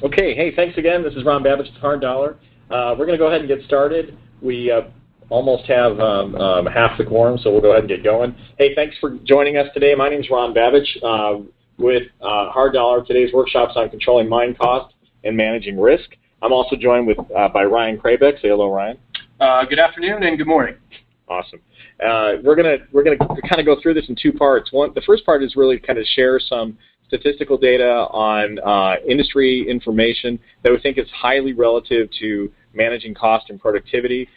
Okay, hey, thanks again. This is Ron Babich with Hard Dollar. We're going to go ahead and get started. We almost have half the quorum, so we'll go ahead and get going. Hey, thanks for joining us today. My name is Ron Babich with Hard Dollar. Today's workshop's on controlling mine cost and managing risk. I'm also joined by Ryan Krabeck. Say hello, Ryan. Good afternoon and good morning. Awesome. We're gonna kind of go through this in two parts. The first part is really kind of share some statistical data on industry information that we think is highly relative to managing cost and productivity.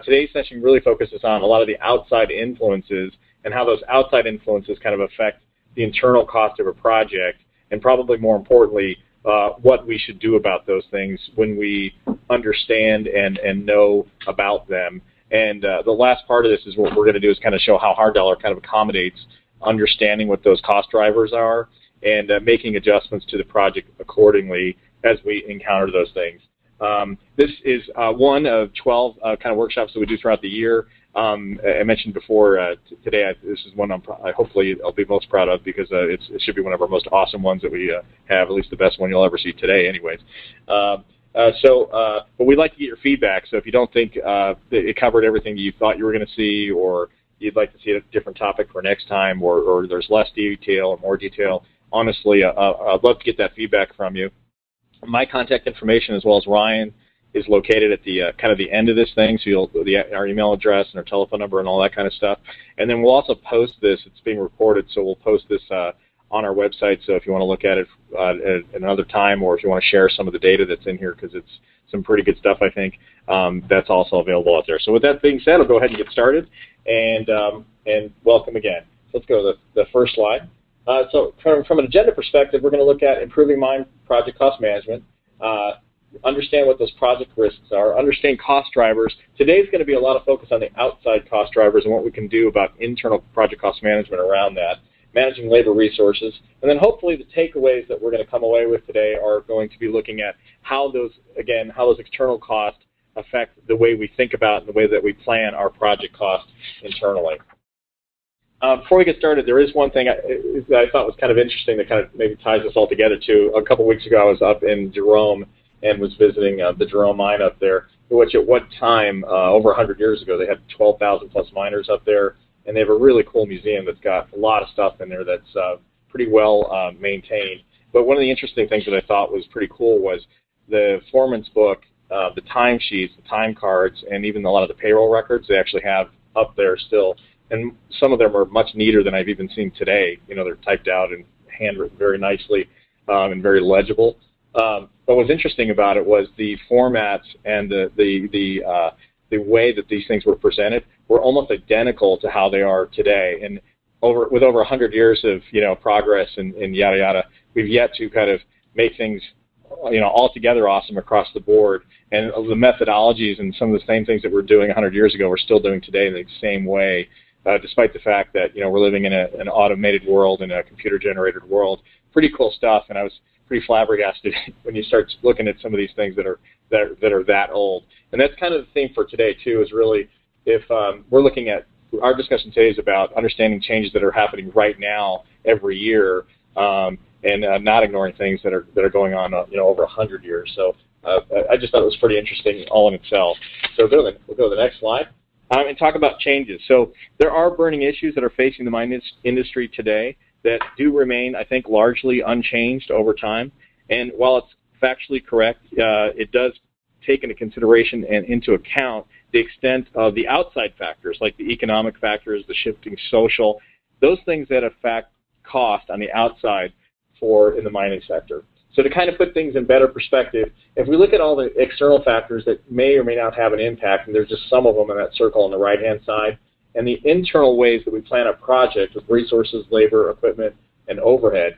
Today's session really focuses on a lot of the outside influences and how those outside influences kind of affect the internal cost of a project, and probably more importantly, what we should do about those things when we understand and know about them. And the last part of this is what we're going to do is kind of show how Hard Dollar kind of accommodates understanding what those cost drivers are and making adjustments to the project accordingly as we encounter those things. This is one of 12 kind of workshops that we do throughout the year. I mentioned before today, this is one hopefully I'll be most proud of because it should be one of our most awesome ones that we have, at least the best one you'll ever see today anyways. But we'd like to get your feedback, so if you don't think it covered everything you thought you were going to see, or you'd like to see a different topic for next time, or there's less detail or more detail, honestly, I'd love to get that feedback from you. My contact information, as well as Ryan, is located at the kind of the end of this thing, so our email address and our telephone number and all that kind of stuff. And then we'll also post this. It's being recorded, so we'll post this on our website. So if you want to look at it at another time, or if you want to share some of the data that's in here, because it's some pretty good stuff, I think, that's also available out there. So with that being said, I'll go ahead and get started, and welcome again. So let's go to the first slide. So from an agenda perspective, we're going to look at improving mine project cost management, understand what those project risks are, understand cost drivers. Today's going to be a lot of focus on the outside cost drivers and what we can do about internal project cost management around that, managing labor resources, and then hopefully the takeaways that we're going to come away with today are going to be looking at how those external costs affect the way we think about and the way that we plan our project costs internally. Before we get started, there is one thing that I thought was kind of interesting that kind of maybe ties us all together too. A couple weeks ago, I was up in Jerome and was visiting the Jerome mine up there, which at one time, over 100 years ago, they had 12,000 plus miners up there, and they have a really cool museum that's got a lot of stuff in there that's pretty well maintained. But one of the interesting things that I thought was pretty cool was the foreman's book, the time sheets, the time cards, and even a lot of the payroll records they actually have up there still. And some of them are much neater than I've even seen today. You know, they're typed out and handwritten very nicely and very legible. But what's interesting about it was the formats and the way that these things were presented were almost identical to how they are today. And with over 100 years of progress and yada yada, we've yet to kind of make things altogether awesome across the board. And the methodologies and some of the same things that we're doing 100 years ago, we're still doing today in the same way. Despite the fact that we're living in an automated world and a computer-generated world. Pretty cool stuff, and I was pretty flabbergasted when you start looking at some of these things that are that old. And that's kind of the theme for today too. Is really if we're looking at our discussion today is about understanding changes that are happening right now every year, and not ignoring things that are going on over 100 years. So I just thought it was pretty interesting all in itself. So we'll go to the next slide. And talk about changes. So there are burning issues that are facing the mine industry today that do remain, I think, largely unchanged over time. And while it's factually correct, it does take into consideration and into account the extent of the outside factors, like the economic factors, the shifting social, those things that affect cost on the outside in the mining sector. So to kind of put things in better perspective, if we look at all the external factors that may or may not have an impact, and there's just some of them in that circle on the right-hand side, and the internal ways that we plan a project with resources, labor, equipment, and overhead,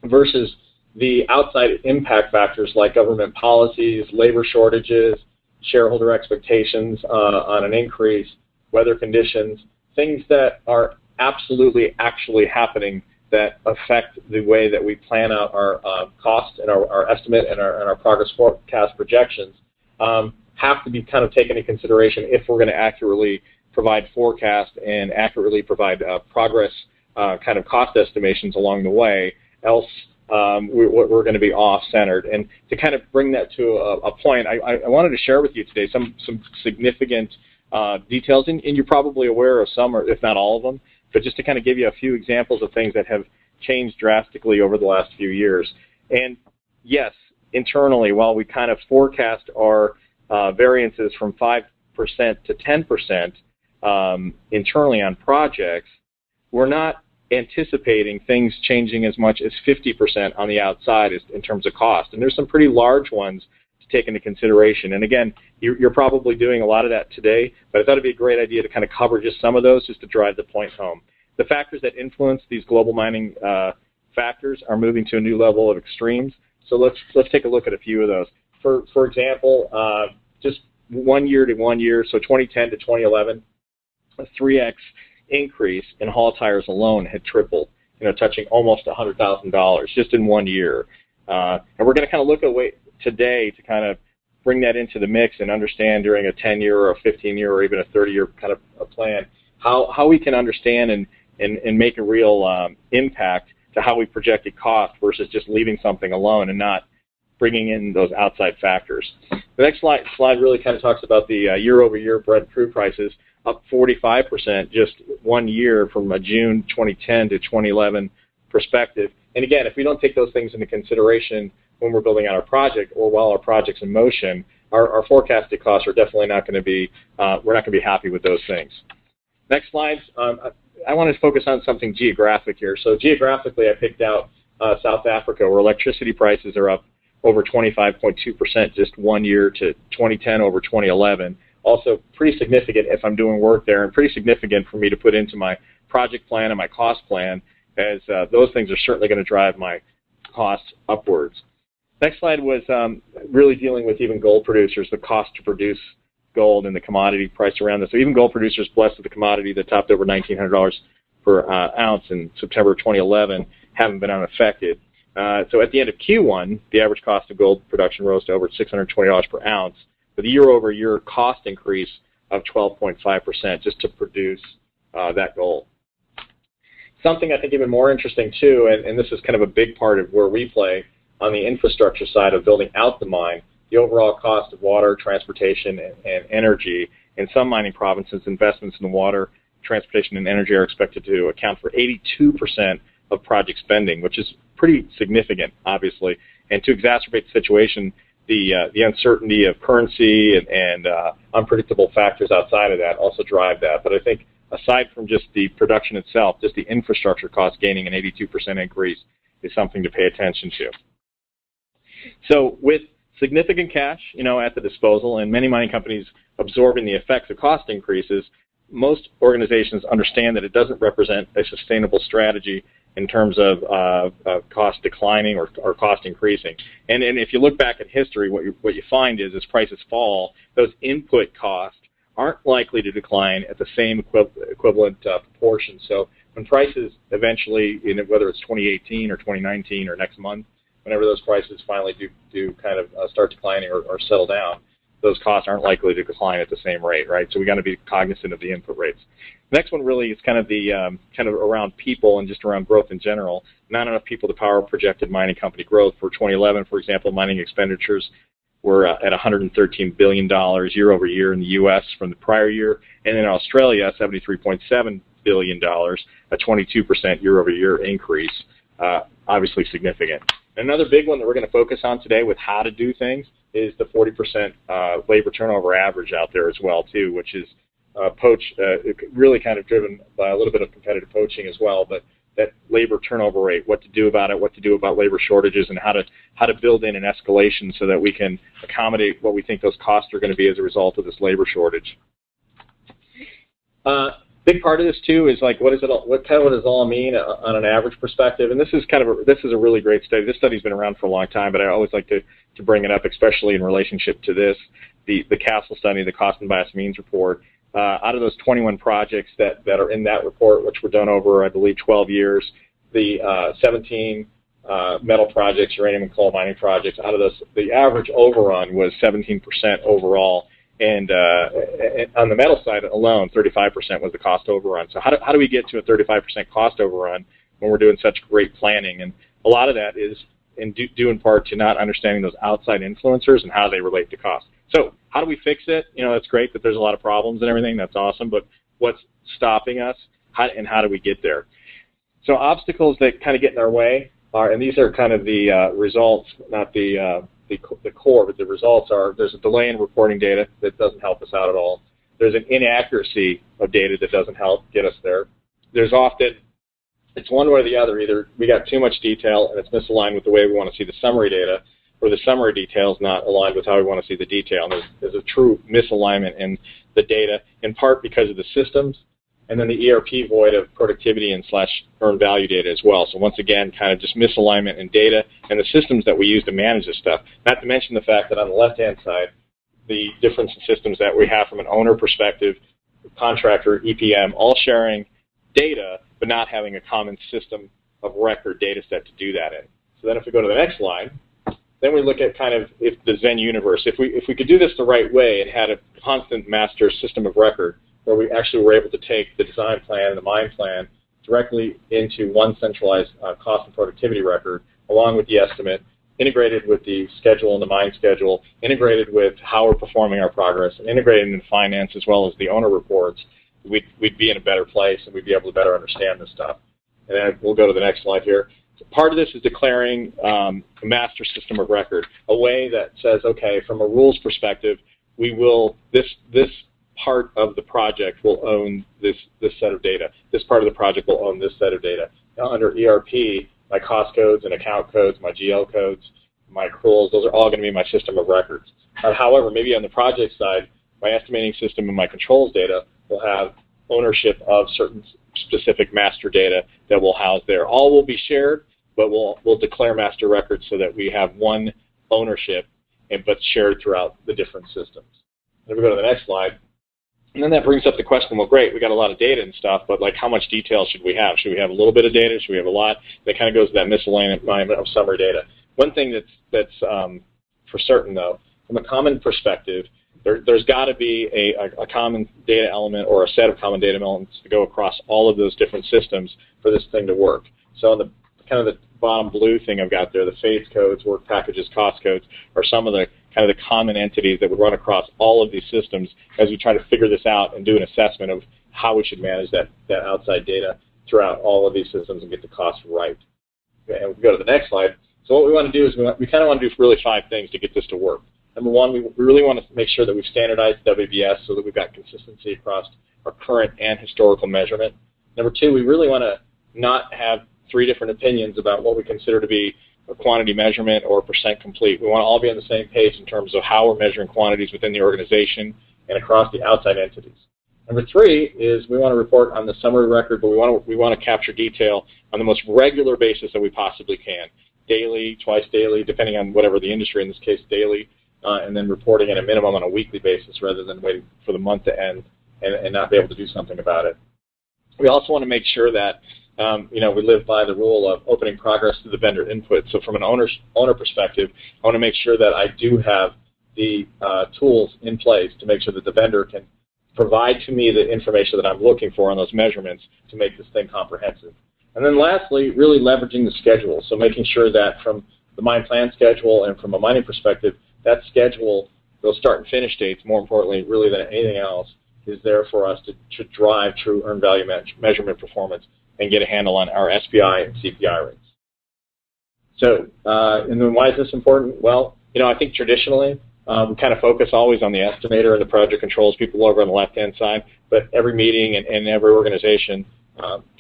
versus the outside impact factors like government policies, labor shortages, shareholder expectations on an increase, weather conditions, things that are absolutely actually happening that affect the way that we plan out our cost and our estimate and our progress forecast projections have to be kind of taken into consideration if we're going to accurately provide forecast and accurately provide progress kind of cost estimations along the way. Else we're going to be off-centered. And to kind of bring that to a point, I wanted to share with you today some significant details, and you're probably aware of some, or if not all of them, but just to kind of give you a few examples of things that have changed drastically over the last few years. And yes, internally, while we kind of forecast our variances from 5% to 10% internally on projects, we're not anticipating things changing as much as 50% on the outside in terms of cost. And there's some pretty large ones to take into consideration. And again, you're probably doing a lot of that today, but I thought it'd be a great idea to kind of cover just some of those just to drive the point home. The factors that influence these global mining factors are moving to a new level of extremes. So let's take a look at a few of those. For example, just 1 year to 1 year, so 2010 to 2011, a 3x increase in haul tires alone had tripled, touching almost $100,000 just in 1 year. And we're going to kind of look at today to kind of bring that into the mix and understand during a 10-year or a 15-year or even a 30-year kind of a plan how we can understand and make a real impact to how we projected cost versus just leaving something alone and not bringing in those outside factors. The next slide really kind of talks about the year-over-year Brent crude prices, up 45% just 1 year from a June 2010 to 2011 perspective. And again, if we don't take those things into consideration when we're building out our project or while our project's in motion, our forecasted costs are definitely not going to be, we're not going to be happy with those things. Next slide. I want to focus on something geographic here. So geographically, I picked out South Africa, where electricity prices are up over 25.2% just 1 year to 2010 over 2011. Also pretty significant if I'm doing work there, and pretty significant for me to put into my project plan and my cost plan, as those things are certainly going to drive my costs upwards. Next slide was really dealing with even gold producers, the cost to produce gold and the commodity price around this. So even gold producers blessed with the commodity that topped over $1,900 per ounce in September 2011 haven't been unaffected. So at the end of Q1, the average cost of gold production rose to over $620 per ounce, with a year-over-year cost increase of 12.5% just to produce that gold. Something I think even more interesting too, and this is kind of a big part of where we play on the infrastructure side of building out the mine, the overall cost of water, transportation, and energy. In some mining provinces, investments in water, transportation, and energy are expected to account for 82% of project spending, which is pretty significant, obviously. And to exacerbate the situation, the uncertainty of currency and unpredictable factors outside of that also drive that. But I think aside from just the production itself, just the infrastructure cost gaining an 82% increase is something to pay attention to. So with significant cash, at the disposal, and many mining companies absorbing the effects of cost increases, most organizations understand that it doesn't represent a sustainable strategy in terms of cost declining or cost increasing. And if you look back at history, what you find is as prices fall, those input costs aren't likely to decline at the same equivalent proportion. So when prices eventually, whether it's 2018 or 2019 or next month, whenever those prices finally do kind of start declining or settle down, those costs aren't likely to decline at the same rate, right? So we got to be cognizant of the input rates. The next one really is kind of the kind of around people and just around growth in general. Not enough people to power projected mining company growth. For 2011, for example, mining expenditures were at $113 billion year over year in the U.S. from the prior year, and in Australia, $73.7 billion, a 22% year over year increase. Obviously significant. Another big one that we're going to focus on today with how to do things is the 40% labor turnover average out there as well, too, which is really kind of driven by a little bit of competitive poaching as well, but that labor turnover rate, what to do about it, what to do about labor shortages, and how to build in an escalation so that we can accommodate what we think those costs are going to be as a result of this labor shortage. Big part of this too is like what does it all mean on an average perspective? And this is a really great study. This study's been around for a long time, but I always like to bring it up, especially in relationship to this, the Castle study, the Cost and Bias Means report. Out of those 21 projects that are in that report, which were done over, I believe, 12 years, the 17 metal projects, uranium and coal mining projects, out of those, the average overrun was 17% overall. And on the metal side alone, 35% was the cost overrun. So how do we get to a 35% cost overrun when we're doing such great planning? And A lot of that is due in part to not understanding those outside influencers and how they relate to cost. So how do we fix it? It's great that there's a lot of problems and everything. That's awesome. But what's stopping us, and how do we get there? So obstacles that kind of get in our way are, and these are kind of the results, not the core, but the results are, there's a delay in reporting data that doesn't help us out at all. There's an inaccuracy of data that doesn't help get us there. There's often, it's one way or the other. Either we got too much detail and it's misaligned with the way we want to see the summary data, or the summary detail is not aligned with how we want to see the detail. And there's a true misalignment in the data, in part because of the systems, and then the ERP void of productivity and / earned value data as well. So once again, kind of just misalignment in data and the systems that we use to manage this stuff. Not to mention the fact that on the left-hand side, the difference in systems that we have from an owner perspective, contractor, EPM, all sharing data, but not having a common system of record data set to do that in. So then if we go to the next slide, then we look at kind of if the Zen universe. If we could do this the right way and had a constant master system of record where we actually were able to take the design plan and the mine plan directly into one centralized cost and productivity record, along with the estimate, integrated with the schedule and the mine schedule, integrated with how we're performing our progress, and integrated in finance as well as the owner reports, we'd be in a better place and we'd be able to better understand this stuff. And then we'll go to the next slide here. So part of this is declaring a master system of record, a way that says, okay, from a rules perspective, we will, this part of the project will own this set of data. This part of the project will own this set of data. Now, under ERP, my cost codes and account codes, my GL codes, my accruals, those are all going to be my system of records. However, maybe on the project side, my estimating system and my controls data will have ownership of certain specific master data that we'll house there. All will be shared, but we'll declare master records so that we have one ownership, but shared throughout the different systems. Then we go to the next slide. And then that brings up the question, well, great, we got a lot of data and stuff, but like how much detail should we have? Should we have a little bit of data? Should we have a lot? That kind of goes to that misalignment of summary data. One thing that's for certain, though, from a common perspective, there's got to be a common data element or a set of common data elements to go across all of those different systems for this thing to work. So on the kind of the bottom blue thing I've got there, the phase codes, work packages, cost codes, are some of the kind of the common entities that would run across all of these systems as we try to figure this out and do an assessment of how we should manage that outside data throughout all of these systems and get the costs right. And we go to the next slide. So what we want to do is we kind of want to do really 5 things to get this to work. Number one, we really want to make sure that we've standardized WBS so that we've got consistency across our current and historical measurement. Number 2, we really want to not have 3 different opinions about what we consider to be a quantity measurement or percent complete. We want to all be on the same page in terms of how we're measuring quantities within the organization and across the outside entities. Number 3 is we want to report on the summary record, but we want to capture detail on the most regular basis that we possibly can. Daily, twice daily, depending on whatever the industry, in this case daily, and then reporting at a minimum on a weekly basis rather than waiting for the month to end and not be able to do something about it. We also want to make sure that we live by the rule of opening progress to the vendor input. So from an owner perspective, I want to make sure that I do have the tools in place to make sure that the vendor can provide to me the information that I'm looking for on those measurements to make this thing comprehensive. And then lastly, really leveraging the schedule. So making sure that from the mine plan schedule and from a mining perspective, that schedule, those start and finish dates, more importantly, really than anything else, is there for us to drive true earned value measurement performance and get a handle on our SPI and CPI rates. So, and then why is this important? Well, I think traditionally we kind of focus always on the estimator and the project controls people over on the left-hand side, but every meeting and every organization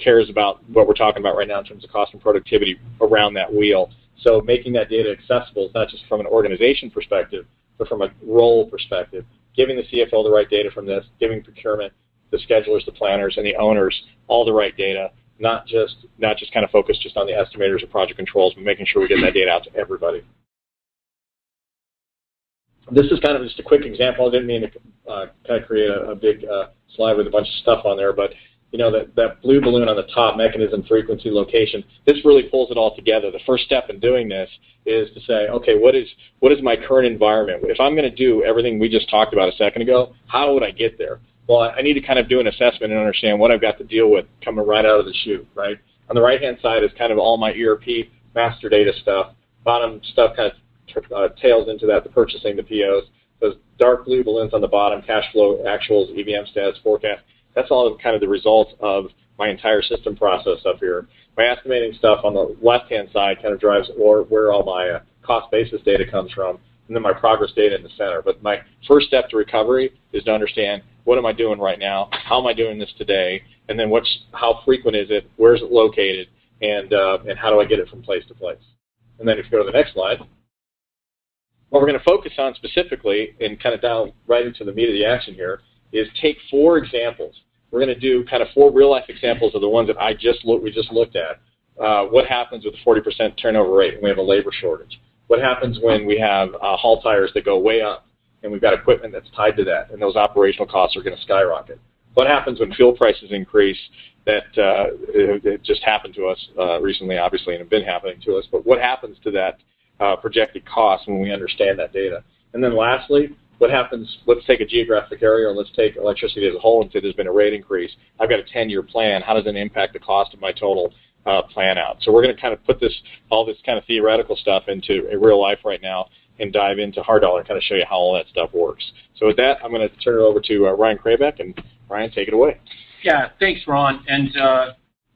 cares about what we're talking about right now in terms of cost and productivity around that wheel. So making that data accessible is not just from an organization perspective, but from a role perspective, giving the CFO the right data from this, giving procurement, the schedulers, the planners, and the owners all the right data, not just kind of focused just on the estimators or project controls, but making sure we get that data out to everybody. This is kind of just a quick example. I didn't mean to kind of create a big slide with a bunch of stuff on there, but that blue balloon on the top, mechanism, frequency, location, this really pulls it all together. The first step in doing this is to say, okay, what is my current environment? If I'm going to do everything we just talked about a second ago, how would I get there? Well, I need to kind of do an assessment and understand what I've got to deal with coming right out of the chute, right? On the right-hand side is kind of all my ERP master data stuff. Bottom stuff kind of tails into that, the purchasing, the POs. Those dark blue balloons on the bottom, cash flow, actuals, EVM stats, forecast, that's all kind of the result of my entire system process up here. My estimating stuff on the left-hand side kind of drives where all my cost basis data comes from, and then my progress data in the center. But my first step to recovery is to understand, what am I doing right now? How am I doing this today? And then how frequent is it? Where is it located? And how do I get it from place to place? And then if you go to the next slide, what we're going to focus on specifically, and kind of down right into the meat of the action here, is take 4 examples. We're going to do kind of 4 real-life examples of the ones that we just looked at. What happens with a 40% turnover rate when we have a labor shortage? What happens when we have haul tires that go way up and we've got equipment that's tied to that, and those operational costs are going to skyrocket? What happens when fuel prices increase? It just happened to us recently, obviously, and have been happening to us, but what happens to that projected cost when we understand that data? And then lastly, what happens, let's take a geographic area, or let's take electricity as a whole and say there's been a rate increase. I've got a 10-year plan. How does it impact the cost of my total plan out? So we're going to kind of put all this kind of theoretical stuff into a real life right now and dive into hard dollar and kind of show you how all that stuff works. So with that, I'm going to turn it over to Ryan Kraybeck, and Ryan, take it away. Yeah, thanks, Ron, and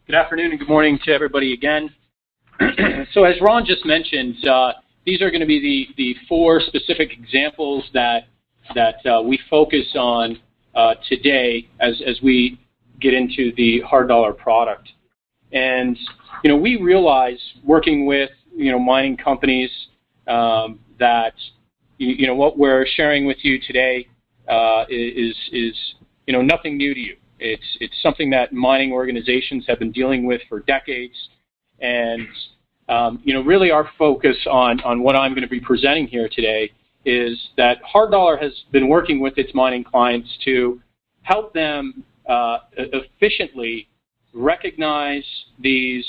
good afternoon and good morning to everybody again. So as Ron just mentioned, these are going to be the 4 specific examples that we focus on today as we get into the hard dollar product. And we realize, working with mining companies, that what we're sharing with you today is nothing new to you. It's something that mining organizations have been dealing with for decades, and really our focus on what I'm going to be presenting here today is that Hard Dollar has been working with its mining clients to help them efficiently recognize these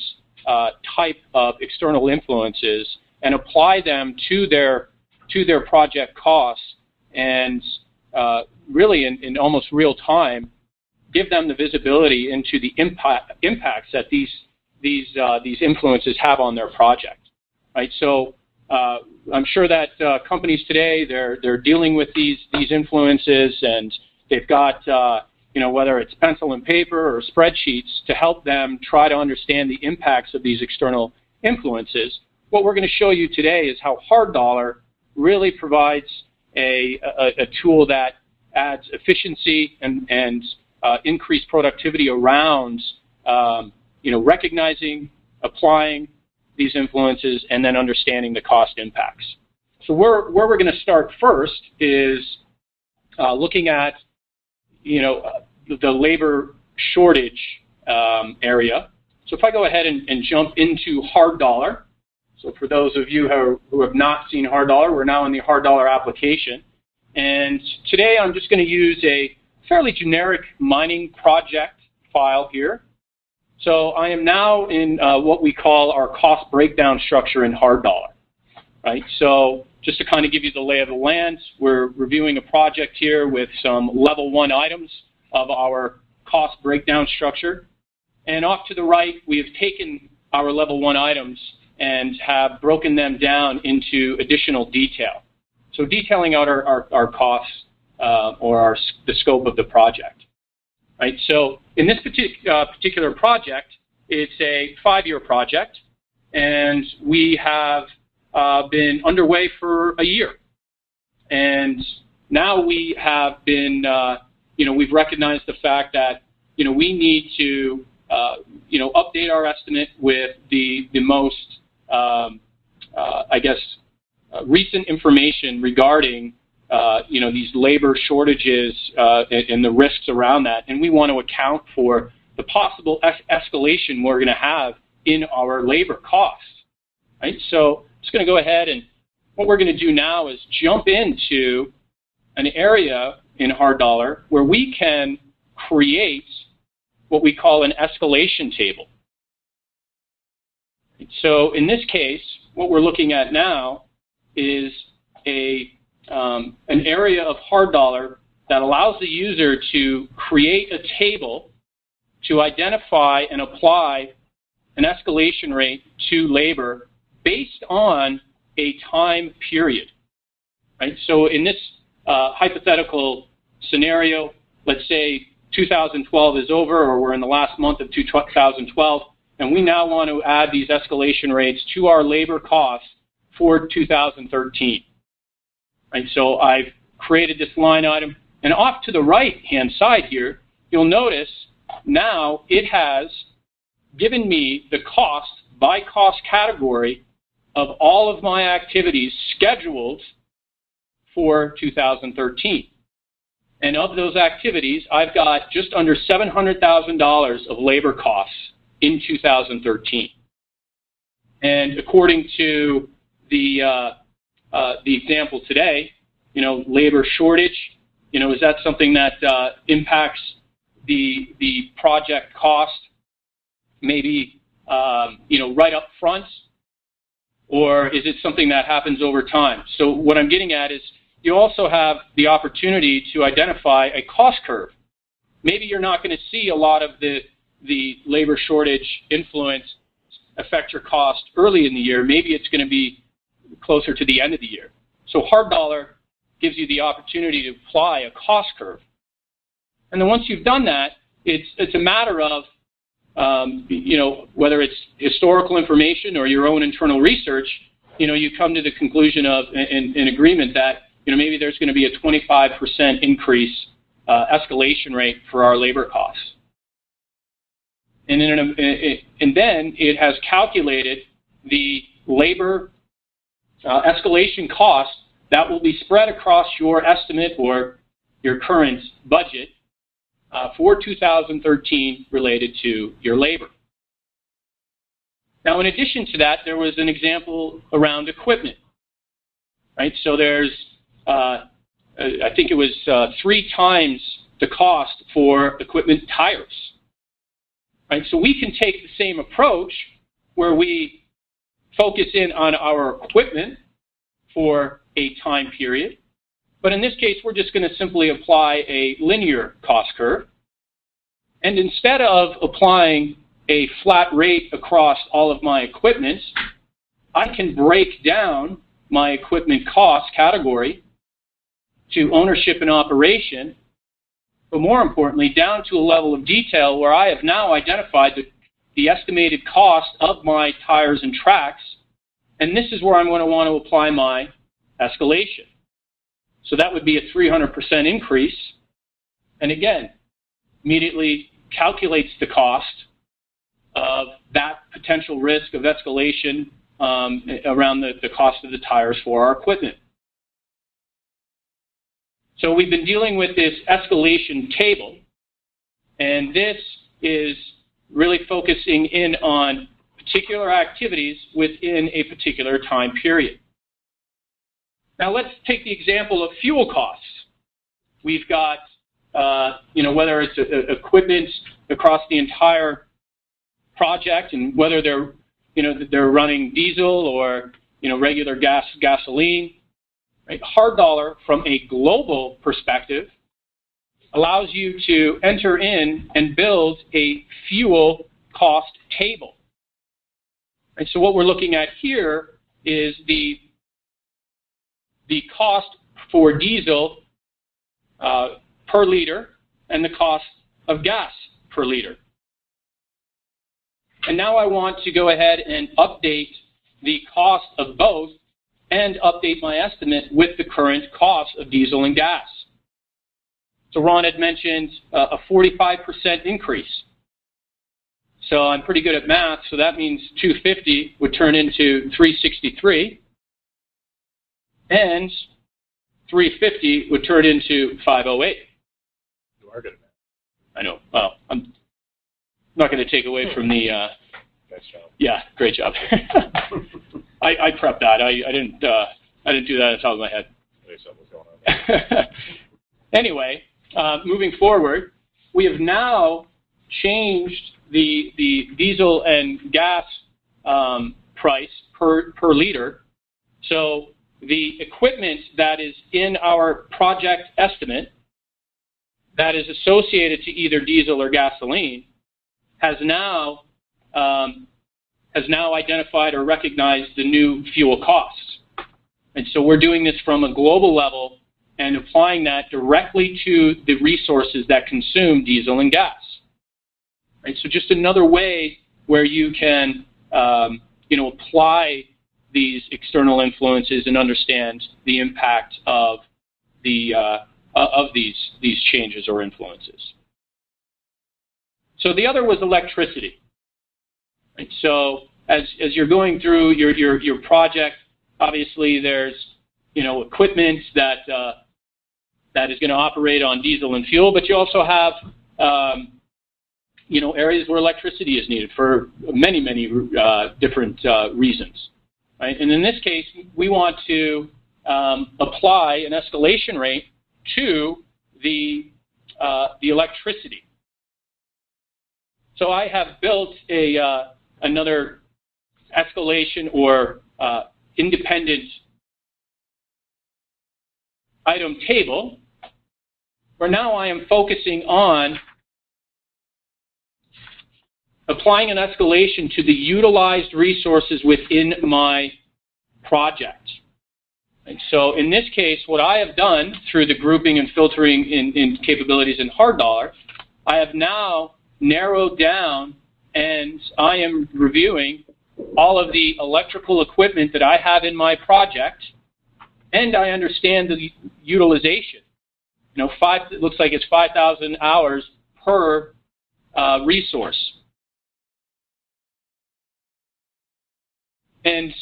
type of external influences and apply them to their project costs, and really in almost real time give them the visibility into the impacts that these influences have on their project, right? So I'm sure that companies today, they're dealing with these influences, and they've got whether it's pencil and paper or spreadsheets to help them try to understand the impacts of these external influences. What we're going to show you today is how Hard Dollar really provides a tool that adds efficiency and increased productivity around recognizing, applying these influences, and then understanding the cost impacts. So where we're going to start first is looking at the labor shortage area. So if I go ahead and jump into Hard Dollar. So for those of you who have not seen Hard Dollar, we're now in the Hard Dollar application. And today I'm just going to use a fairly generic mining project file here. So I am now in what we call our cost breakdown structure in Hard Dollar, right? So just to kind of give you the lay of the land, we're reviewing a project here with some level 1 items of our cost breakdown structure. And off to the right, we have taken our level 1 items and have broken them down into additional detail. So detailing out our costs or the scope of the project, right? So in this particular project, it's a 5-year project, and we have been underway for a year. And now we have been, we've recognized the fact that, we need to, update our estimate with the most, recent information regarding, these labor shortages and the risks around that. And we want to account for the possible escalation we're going to have in our labor costs, right? So I'm just going to go ahead, and what we're going to do now is jump into an area in Hard Dollar where we can create what we call an escalation table. So in this case, what we're looking at now is an area of Hard Dollar that allows the user to create a table to identify and apply an escalation rate to labor based on a time period, right? So in this hypothetical scenario, let's say 2012 is over, or we're in the last month of 2012, and we now want to add these escalation rates to our labor costs for 2013. Right? So I've created this line item, and off to the right-hand side here, you'll notice now it has given me the cost by cost category of all of my activities scheduled for 2013. And of those activities, I've got just under $700,000 of labor costs in 2013. And according to the example today, labor shortage, is that something that impacts the project cost maybe, right up front? Or is it something that happens over time? So what I'm getting at is you also have the opportunity to identify a cost curve. Maybe you're not going to see a lot of the labor shortage influence affect your cost early in the year. Maybe it's going to be closer to the end of the year. So hard dollar gives you the opportunity to apply a cost curve. And then once you've done that, it's a matter of, whether it's historical information or your own internal research, you come to the conclusion of an agreement that, maybe there's going to be a 25% increase escalation rate for our labor costs. And then it has calculated the labor escalation cost that will be spread across your estimate or your current budget for 2013 related to your labor. Now, in addition to that, there was an example around equipment, right? So there's, I think it was 3 times the cost for equipment tires, right? So we can take the same approach where we focus in on our equipment for a time period, but in this case, we're just going to simply apply a linear cost curve. And instead of applying a flat rate across all of my equipment, I can break down my equipment cost category to ownership and operation, but more importantly, down to a level of detail where I have now identified the estimated cost of my tires and tracks, and this is where I'm going to want to apply my escalation. So that would be a 300% increase, and again, immediately calculates the cost of that potential risk of escalation around the cost of the tires for our equipment. So we've been dealing with this escalation table, and this is really focusing in on particular activities within a particular time period. Now let's take the example of fuel costs. We've got, whether it's equipment across the entire project, and whether they're running diesel or regular gasoline. Right? Hard dollar, from a global perspective, allows you to enter in and build a fuel cost table. And so what we're looking at here is the cost for diesel per liter and the cost of gas per liter. And now I want to go ahead and update the cost of both and update my estimate with the current cost of diesel and gas. So Ron had mentioned a 45% increase. So I'm pretty good at math, so that means 250 would turn into 363, and 350 would turn into 508. You are good at math. I know. Well, I'm not going to take away from the... Nice job. Yeah, great job. I prepped that. I didn't do that on top of my head. Something's going on. Anyway, moving forward, we have now changed the diesel and gas price per liter. So the equipment that is in our project estimate that is associated to either diesel or gasoline has now has now identified or recognized the new fuel costs. And so we're doing this from a global level and applying that directly to the resources that consume diesel and gas. Right? So just another way where you can apply these external influences and understand the impact of these changes or influences. So the other was electricity. Right? So as you're going through your project, obviously there's equipment that is going to operate on diesel and fuel, but you also have areas where electricity is needed for many different reasons. Right? And in this case, we want to apply an escalation rate to the electricity. So I have built another escalation or independent item table, where now I am focusing on applying an escalation to the utilized resources within my project. And so in this case, what I have done through the grouping and filtering in capabilities in hard dollar, I have now narrowed down and I am reviewing all of the electrical equipment that I have in my project, and I understand the utilization. It looks like it's 5,000 hours per resource. And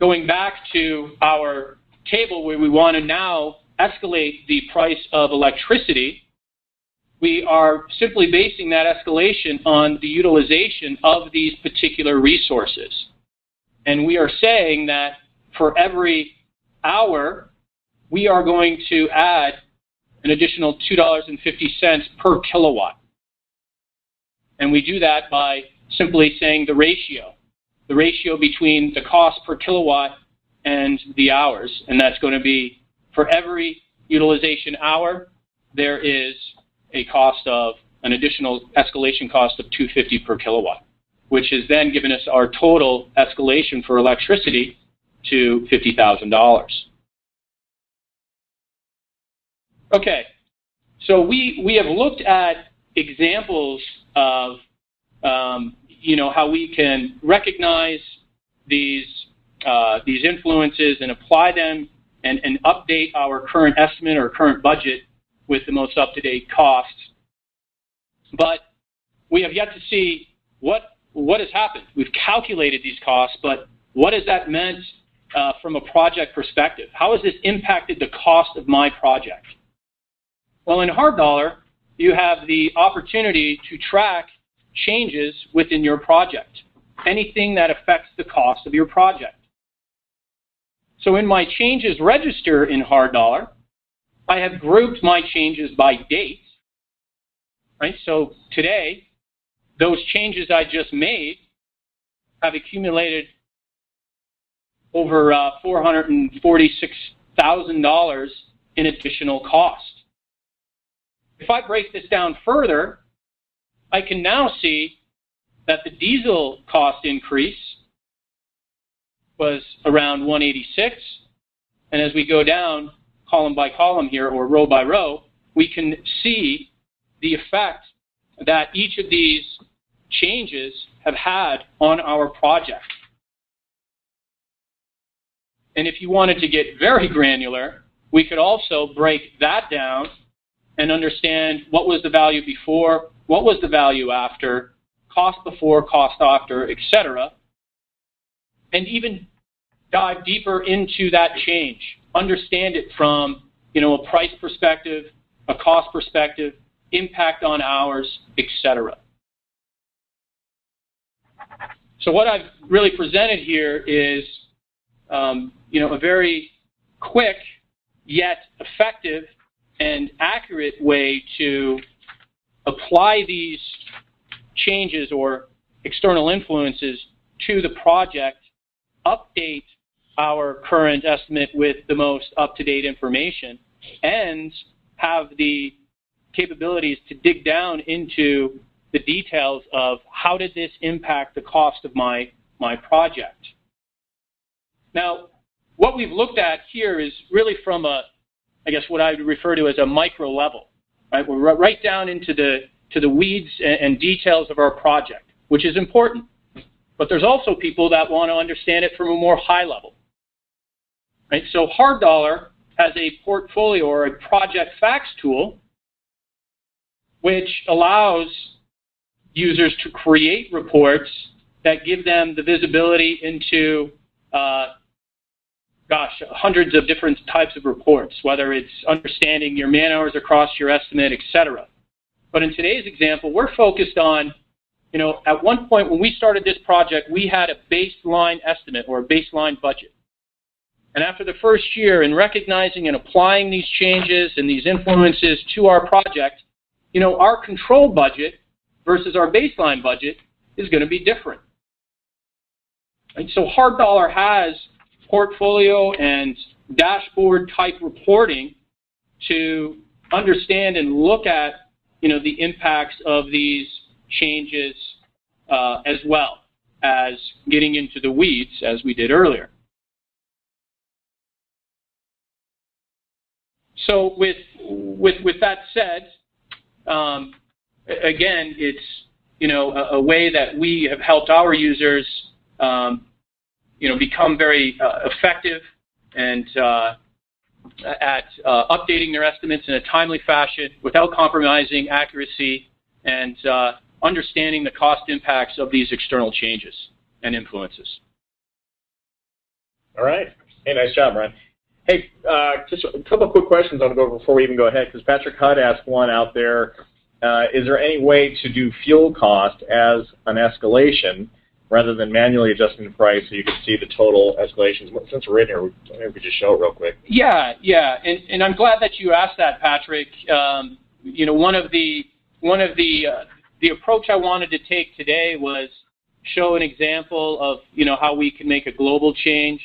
going back to our table where we want to now escalate the price of electricity, we are simply basing that escalation on the utilization of these particular resources. And we are saying that for every hour, we are going to add an additional $2.50 per kilowatt. And we do that by simply saying the ratio between the cost per kilowatt and the hours. And that's going to be, for every utilization hour, there is a cost of an additional escalation cost of $2.50 per kilowatt, which has then given us our total escalation for electricity to $50,000. Okay, so we have looked at examples of how we can recognize these influences and apply them and update our current estimate or current budget with the most up-to-date costs. But we have yet to see what has happened. We've calculated these costs, but what has that meant from a project perspective? How has this impacted the cost of my project? Well, in hard dollar, you have the opportunity to track changes within your project, anything that affects the cost of your project. So in my changes register in hard dollar, I have grouped my changes by date. Right? So today, those changes I just made have accumulated over $446,000 in additional cost. If I break this down further, I can now see that the diesel cost increase was around $186, and as we go down column by column here, or row by row, we can see the effect that each of these changes have had on our project. And if you wanted to get very granular, we could also break that down and understand what was the value before, what was the value after, cost before, cost after, etc. And even dive deeper into that change. Understand it from, a price perspective, a cost perspective, impact on hours, etc. So what I've really presented here is, a very quick yet effective and accurate way to apply these changes or external influences to the project, update our current estimate with the most up-to-date information, and have the capabilities to dig down into the details of how did this impact the cost of my project. Now, what we've looked at here is really from I guess what I would refer to as a micro level, right? We're right down into the weeds and details of our project, which is important. But there's also people that want to understand it from a more high level, right? So Hard Dollar has a portfolio or a project facts tool, which allows users to create reports that give them the visibility into hundreds of different types of reports, whether it's understanding your man hours across your estimate, etc. But in today's example, we're focused on, at one point when we started this project, we had a baseline estimate or a baseline budget. And after the first year, in recognizing and applying these changes and these influences to our project, our control budget versus our baseline budget is going to be different. And so Hard Dollar has portfolio and dashboard type reporting to understand and look at the impacts of these changes as well as getting into the weeds as we did earlier. So with that said, again, it's a way that we have helped our users become very effective and at updating their estimates in a timely fashion without compromising accuracy and understanding the cost impacts of these external changes and influences. All right. Hey, nice job, Ron. Hey, just a couple of quick questions I want to go over before we even go ahead, because Patrick Hudd asked one out there. Is there any way to do fuel cost as an escalation rather than manually adjusting the price so you can see the total escalations? Since we're in here, maybe we could just show it real quick. Yeah, and I'm glad that you asked that, Patrick. One of the approach I wanted to take today was show an example of how we can make a global change,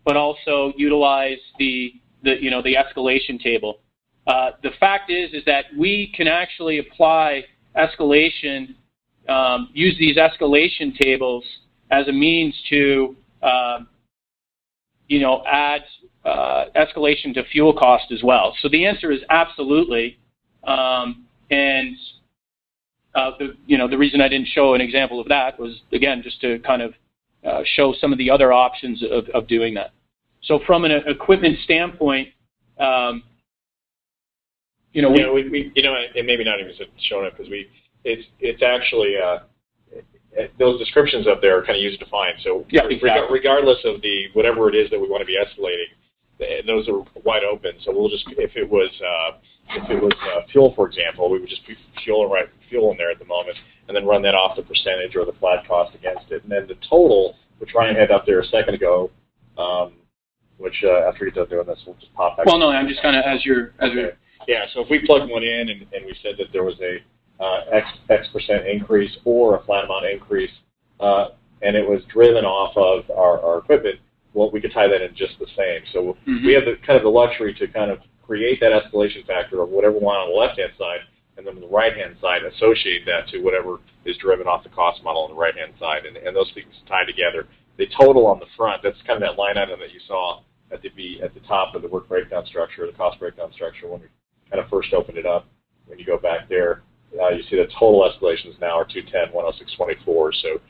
but also utilize the escalation table. The fact is that we can actually apply escalation, use these escalation tables as a means to, add escalation to fuel cost as well. So the answer is absolutely. The reason I didn't show an example of that was, again, just to kind of show some of the other options of doing that. So from an equipment standpoint, and maybe not even showing it because it's actually those descriptions up there are kind of user defined. So yeah, exactly. Regardless of whatever it is that we want to be escalating, those are wide open. So we'll just if it was fuel, for example, we would just put fuel in there at the moment, and then run that off the percentage or the flat cost against it, and then the total, which Ryan had up there a second ago. Which after you're done doing this, we'll just pop back. Well, no, I'm just kind of Yeah, so if we plug one in and we said that there was a X% increase or a flat amount increase, and it was driven off of our equipment, well, we could tie that in just the same. So we have the luxury to kind of create that escalation factor of whatever we want on the left-hand side, and then on the right-hand side, associate that to whatever is driven off the cost model on the right-hand side, and those things tie together. The total on the front, that's kind of that line item that you saw at the top of the work breakdown structure, the cost breakdown structure when we kind of first opened it up. When you go back there, you see the total escalations now are 210, 106.24. So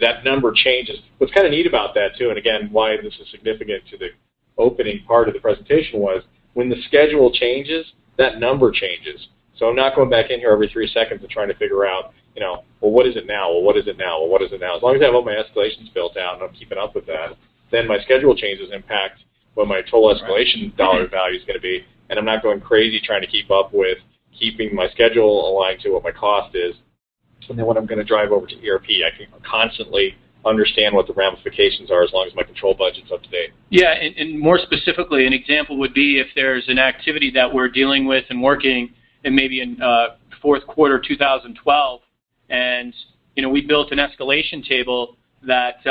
that number changes. What's kind of neat about that too, and again, why this is significant to the opening part of the presentation was when the schedule changes, that number changes. So I'm not going back in here every 3 seconds and trying to figure out, well, what is it now? Well, what is it now? Well, what is it now? As long as I have all my escalations built out and I'm keeping up with that, then my schedule changes impact what my total escalation dollar value is going to be, and I'm not going crazy trying to keep up with keeping my schedule aligned to what my cost is. And then when I'm going to drive over to ERP, I can constantly understand what the ramifications are as long as my control budget's up to date. Yeah, and more specifically, an example would be if there's an activity that we're dealing with and working in maybe in fourth quarter 2012, and we built an escalation table that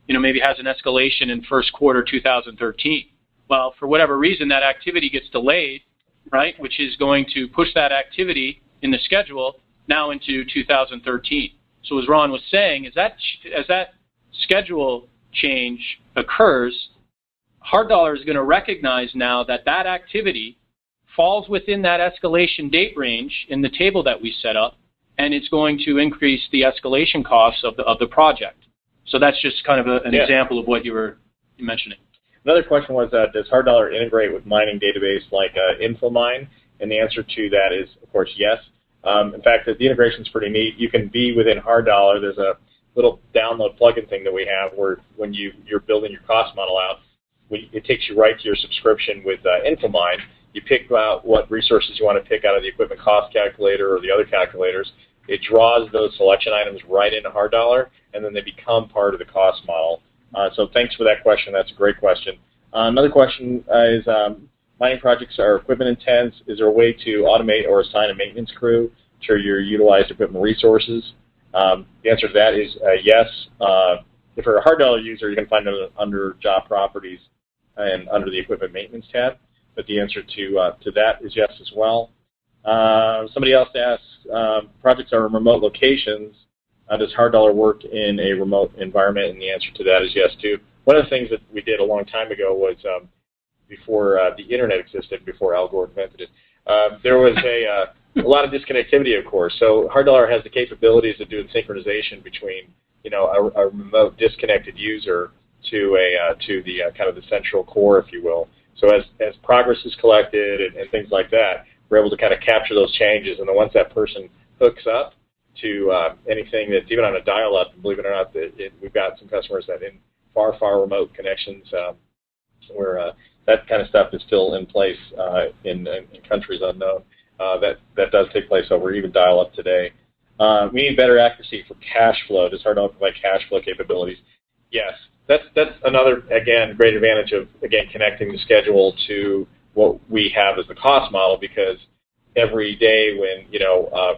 maybe has an escalation in first quarter 2013. Well, for whatever reason, that activity gets delayed, right, which is going to push that activity in the schedule now into 2013. So as Ron was saying, as that schedule change occurs, Hard Dollar is going to recognize now that that activity falls within that escalation date range in the table that we set up, and it's going to increase the escalation costs of the project. So that's just kind of an example of what you were mentioning. Another question was, does Hard Dollar integrate with mining database like InfoMine? And the answer to that is, of course, yes. In fact, the integration is pretty neat. You can be within Hard Dollar. There's a little download plugin thing that we have where when you're building your cost model out, it takes you right to your subscription with InfoMine. You pick out what resources you want to pick out of the equipment cost calculator or the other calculators. It draws those selection items right into Hard Dollar, and then they become part of the cost model. So thanks for that question. That's a great question. Another question is, mining projects are equipment intense. Is there a way to automate or assign a maintenance crew to your utilized equipment resources? The answer to that is yes. If you're a Hard Dollar user, you can find it under Job Properties and under the Equipment Maintenance tab. But the answer to that is yes as well. Somebody else asks, projects are in remote locations. Does Hard Dollar work in a remote environment? And the answer to that is yes, too. One of the things that we did a long time ago was before the Internet existed, before Al Gore invented it, there was a lot of disconnectivity, of course. So Hard Dollar has the capabilities of doing synchronization between, a remote disconnected user to the kind of the central core, if you will. So as progress is collected and things like that, we're able to kind of capture those changes. And then once that person hooks up to anything that's even on a dial-up, and believe it or not, we've got some customers that in far, far remote connections where that kind of stuff is still in place in countries unknown. That does take place over even dial-up today. We need better accuracy for cash flow. Does Hard Dollar provide cash flow capabilities? Yes. That's another, again, great advantage of, again, connecting the schedule to what we have as the cost model, because every day when,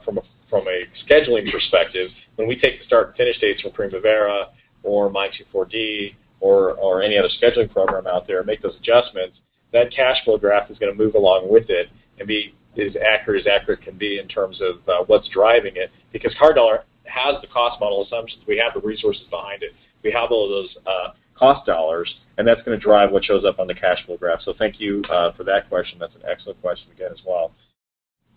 from a scheduling perspective, when we take the start and finish dates from Primavera or Mine24D or any other scheduling program out there and make those adjustments, that cash flow graph is going to move along with it and be as accurate can be in terms of what's driving it, because Hard Dollar has the cost model assumptions. We have the resources behind it. We have all of those cost dollars, and that's going to drive what shows up on the cash flow graph. So thank you for that question. That's an excellent question again as well.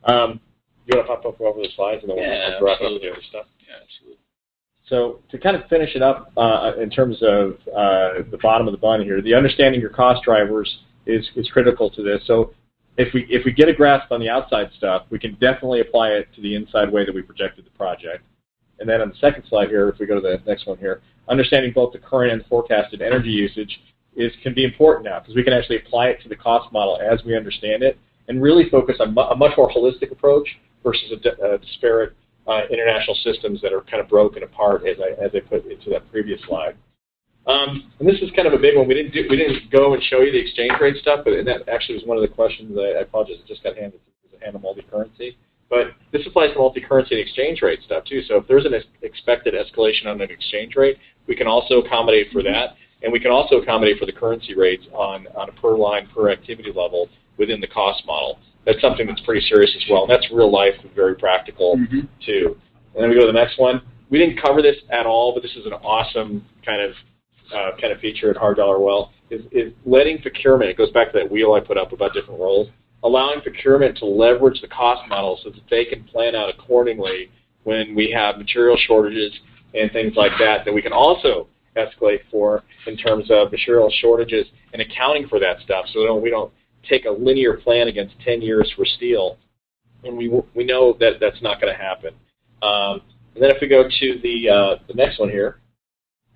You want to pop up over the slides, and then we'll wrap up with the other stuff? Yeah, absolutely. So to kind of finish it up in terms of the bottom of the bun here, the understanding your cost drivers is critical to this. So if we get a grasp on the outside stuff, we can definitely apply it to the inside way that we projected the project. And then on the second slide here, if we go to the next one here, understanding both the current and forecasted energy usage can be important now, because we can actually apply it to the cost model as we understand it and really focus on a much more holistic approach versus a disparate international systems that are kind of broken apart, as I put into that previous slide. And this is kind of a big one. We didn't go and show you the exchange rate stuff, but that actually was one of the questions I apologize, it just got handed multi-currency. But this applies to multi-currency and exchange rate stuff too. So if there's an expected escalation on an exchange rate, we can also accommodate for that, and we can also accommodate for the currency rates on a per line, per activity level within the cost model. That's something that's pretty serious as well, and that's real life and very practical too. And then we go to the next one. We didn't cover this at all, but this is an awesome kind of feature at Hard Dollar Well, is letting procurement, it goes back to that wheel I put up about different roles, allowing procurement to leverage the cost model so that they can plan out accordingly when we have material shortages and things like that we can also escalate for in terms of material shortages and accounting for that stuff, so we don't take a linear plan against 10 years for steel, and we know that that's not going to happen. And then if we go to the next one here,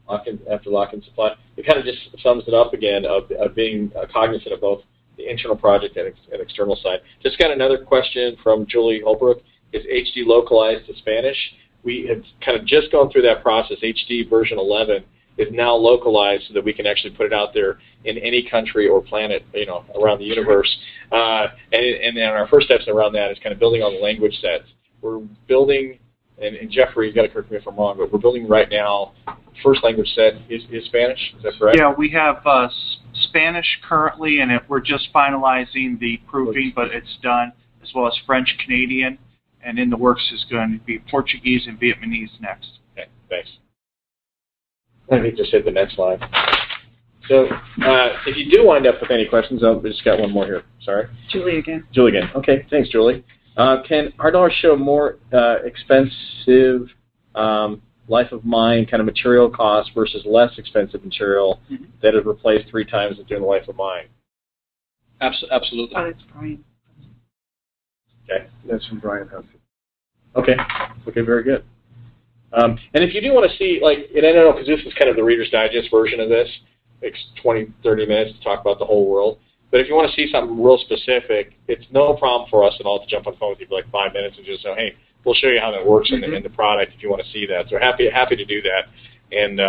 after lock-in supply, it kind of just sums it up again of being cognizant of both the internal project and external side. Just got another question from Julie Holbrook. Is HD localized to Spanish? We have kind of just gone through that process. HD version 11 is now localized so that we can actually put it out there in any country or planet, around the universe. And then our first steps around that is kind of building on the language sets. We're building, and Jeffrey, you've got to correct me if I'm wrong, but we're building right now, first language set is Spanish, is that correct? Yeah, we have Spanish currently, and we're just finalizing the proofing, but it's done, as well as French, Canadian, and in the works is going to be Portuguese and Vietnamese next. Okay, thanks. Let me just hit the next slide. So if you do wind up with any questions, we just got one more here. Sorry. Julie again. Julie again. Okay, thanks, Julie. Can Ardor show more expensive life of mine kind of material costs versus less expensive material that is replaced 3 times during the life of mine? Absolutely. Oh, that's Brian. Okay. That's from Brian Humphrey. Okay. Okay, very good. And if you do want to see, like, and I don't know, because this is kind of the Reader's Digest version of this, it's 20, 30 minutes to talk about the whole world. But if you want to see something real specific, it's no problem for us at all to jump on the phone with you for like 5 minutes and just say, hey, we'll show you how that works in the product if you want to see that. So happy to do that, and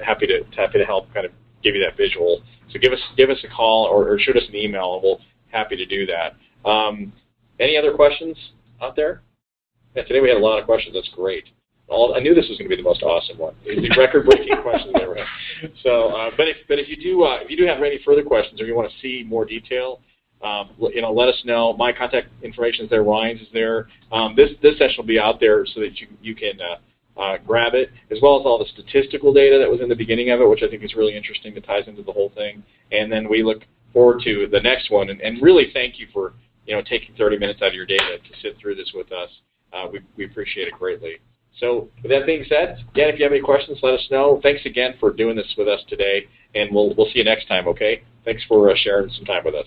happy to help kind of give you that visual. So give us a call or shoot us an email, and we'll happy to do that. Any other questions out there? Yeah, today we had a lot of questions. That's great. I knew this was going to be the most awesome one. It's the record-breaking questions I ever had. So, but if you do have any further questions or you want to see more detail, let us know. My contact information is there. Ryan's is there. This session will be out there so that you can grab it, as well as all the statistical data that was in the beginning of it, which I think is really interesting. That ties into the whole thing. And then we look forward to the next one. And really thank you for taking 30 minutes out of your day to sit through this with us. We appreciate it greatly. So with that being said, again, if you have any questions, let us know. Thanks again for doing this with us today, and we'll see you next time, okay? Thanks for sharing some time with us.